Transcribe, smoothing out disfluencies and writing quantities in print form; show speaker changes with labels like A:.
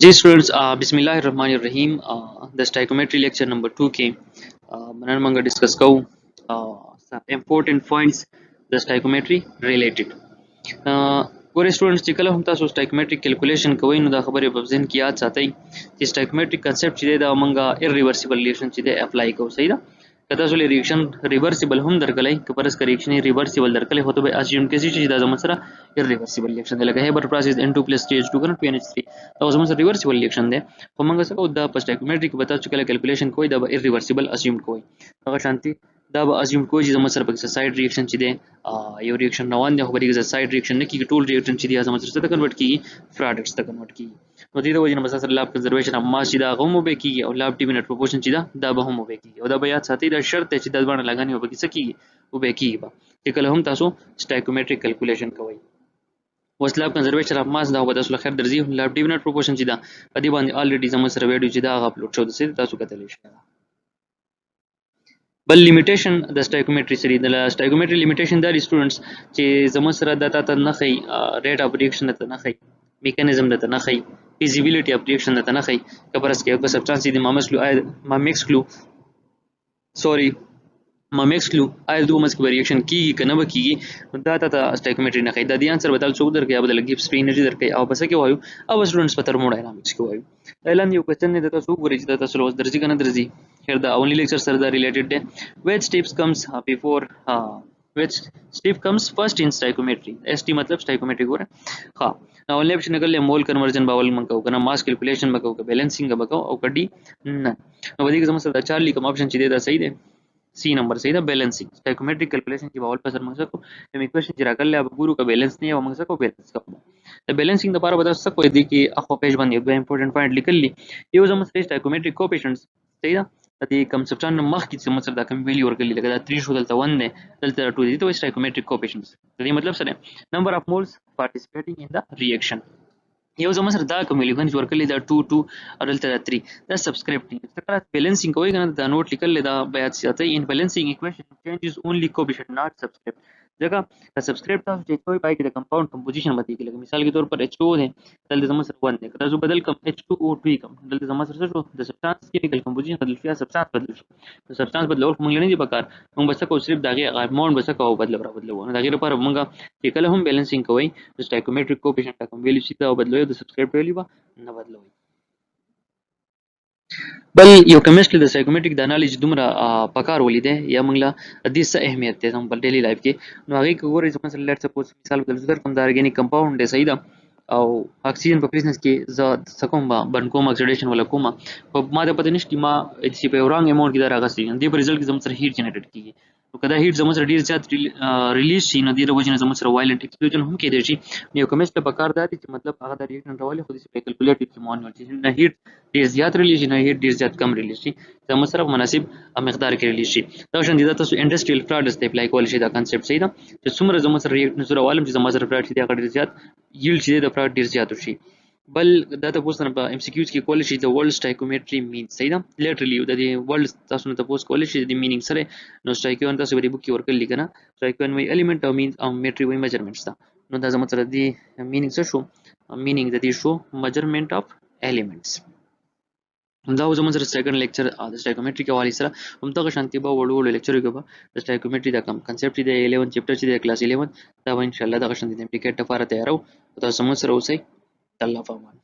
A: जी students बिस्मिल्लाहिर्रहमानिर्रहीम द stoichiometry lecture number 2 के मनन मंगा डिस्कस कऊ इम्पोर्टेंट पॉइंट्स द स्टाइकोमेट्री रिलेटेड ګورې स्टूडेंट्स چې کله هم تاسو سټایکومټریک کیلکولیشن کوئ نو دا خبرې په ذهن کې یاد ساتئ چې سټایکومټریک کنسپټ چې دی دا مونږه ایرریورسیبل ریلیشن چې دی اپلای کوو صحیح ده که تاسو له ریاکشن ریورسیبل هم درکلی که پرس که ریاکشن ریورسیبل درکلی هو ته به اسیوم کېږي چې دا زموږ سره ایرریورسیبل ریاکشن دی لکه هیبر پروسس N2 + TH2 کنه 2NH3 دا زموږ سره ریورسیبل ریاکشن دی خو مونږ څه کوو دا په سټایکومټریک به تاسو کله کیلکولیشن کوئ دا به ایرریورسیبل اسیوم کوئ هغه شانتي دا به اسیوم کوئ چې زموږ سره پکې ساید ریاکشن چې دی یو ریاکشن روان دی خو بلکې ساید ریاکشن نه کیږي ټول ریاکشن چې دی زموږ سره ته کنورټ کیږي پروډکټس ته کنورټ کیږي نو دې د وجه نه مسله لاب کنزرویشن اف ماس چې دا هم به کیږي او لاب ډیفینټ پروپورشن چې دا به هم به کیږي او دا به یاد ساتئ دا شرط دی چې د باندې لګانی وبکې څه کیږي او به کیږي چې کله هم تاسو سټایکومټریک کیلکولیشن کوئ وس لاب کنزرویشن اف ماس دا به تاسو خیر درځي لاب ډیفینټ پروپورشن چې دا په دې باندې الریډي زموږ سره ویډیو چې دا اپلوډ شو د تاسو کتلی شئ بل لیمیټیشن د سټایکومټری سری د سټایکومټری لیمیټیشن دا سټوډنټس چې زموږ سره د تا نه خي ریټ اف ریاکشن ته نه خي میکانیزم ته نه خي فیزیبিলিټی اف ریاکشن ته نه خي کبرس کې یو سبسټانس دی ما مکس کلو سوري ما مکس کلو آیا دوه مس کې ریاکشن کیږي کنه به کیږي دا ته سټایکومټری نه خي د دې انسر بدل څوک درکې یا بدل گیبس فری انرژي درکې او بس کې وایو او سټوډنټس په ترموډاینامیکس کې وایو اعلان یو کوېسچن نه د تاسو ورې چې تاسو لوس درځي کنه درځي here the only lecture sir the related day which steps comes before which step comes first in stoichiometry st मतलब stoichiometry हो रहा है हाँ only option निकल ले मोल कन्वर्जन बावल मंगाओ करना मास कैलकुलेशन मंगाओ का बैलेंसिंग मंगाओ और कडी न वधी के समझ दा चार ली कम ऑप्शन चाहिए दा सही दे सी नंबर सही दा बैलेंसिंग stoichiometric कैलकुलेशन की बावल पर सर मंगा सको हम इक्वेशन जरा कर ले अब गुरु का बैलेंस नहीं है वो मंगा सको बैलेंस का द बैलेंसिंग द बार बता सको यदि कि आखो पेज बन दो इंपॉर्टेंट पॉइंट लिख ली ये जो समझ stoichiometric coefficients सही दा د کوم سبټان مخ کې چې مصر دا کوم ویلیو ورکړي لکه دا 3 شو دلته 1 دی دلته 2 دی ته سټایکومټریک کوفیشنټس د دې مطلب سره نمبر اف مولز پارټیسپیټینګ ان دا ریاکشن یو زموږ سره دا کوم ویلیو چې ورکړي دا 2 2 او دلته 3 دا سبسکرپټینګ څنګه بیلانسینګ کوي کنه دا نوٹ لیکل دا بیا ساتي ان بیلانسینګ ایکویشن چینجز اونلی کوفیشنټ ناٹ سبسکرپټ ځکه دا سبسکرپټ تاسو چې کوئی پای کې د کمپاوند کمپوزیشن مته کې لکه مثال کے طور پر H2O دی دلته زموږ سره 1 دی تاسو بدل کم H2O2 کم دلته زموږ سره شو د سبسټانس کیمیکل کمپوزیشن بدل شو یا سبسټانس بدل شو د سبسټانس بدلول موږ نه دی پکار موږ بس کو صرف دغه اماونت بس کو بدل را بدلو نه دغه لپاره موږ چې کله هم بیلانسینګ کوي د سټایکومټریک کوفیشنټ کوم ویلیو چې دا بدلوي د سبسکرپټ ویلیو نه بدلوي بل یو کیمستري د سایکومټریک د انالیز دومره پکار ولیدې یا موږ له دې څه اهمیت ته هم په ډیلی لایف کې نو هغه کې ګورئ چې مثلا لیټ سپوز مثال په ذکر کوم د ارګینیک کمپاوند دی صحیح ده او اکسیجن په پریزنس کې ز سکوم بن کوم اکسیډیشن ولا کومه په ما ته پته نشته ما چې په ورانګ اماونت کې دا راغستې دې په ریزلټ کې زموږ سره هیټ جنریټ کیږي نو کدا هیټ زموږ سره ډیر زیات ریلیز شي نو دې وجه نه زموږ سره وایلنت ایکسپلوژن هم کېدای شي یو کیمست په کار دی چې مطلب هغه د ریاکشن راولي خو دې په کیلکولیټیو کې مانوال چې نه هیټ ډیر زیات ریلیز شي نه هیټ ډیر زیات کم ریلیز شي زموږ سره مناسب مقدار کې ریلیز شي دا شان دي تاسو انډستریال فلاډز ته اپلای کول شي دا کانسپټ صحیح ده چې څومره زموږ سره ریاکشن سره عالم چې زموږ سره فلاډ شي دا ډیر زیات ییلډ شي د فلاډ ډیر زیات شي بل دا تاسو نه په ام سی کیوز کې کول شي د ورلد سټایکومټری مین صحیح ده لیټرلی د ورلد تاسو نه تاسو کول شي د مینینګ سره نو سټایکون تاسو به بوک کې ورکړل کنه سټایکون وی الیمنٹ او مینز او میټری وی میجرمنټس دا نو دا زموږ سره دی مینینګ څه شو مینینګ د دې شو میجرمنٹ اف الیمنټس دا زموږ سره سیکنډ لیکچر د سټایکومټری کې حواله سره هم دغه شانتي به وړو لیکچر کې به د سټایکومټری د کم کنسپټ دی 11 چپټر چې د کلاس 11 دا به ان شاء الله دغه شانتي د امپلیکیټ لپاره تیارو تاسو موږ سره اوسئ الله فامان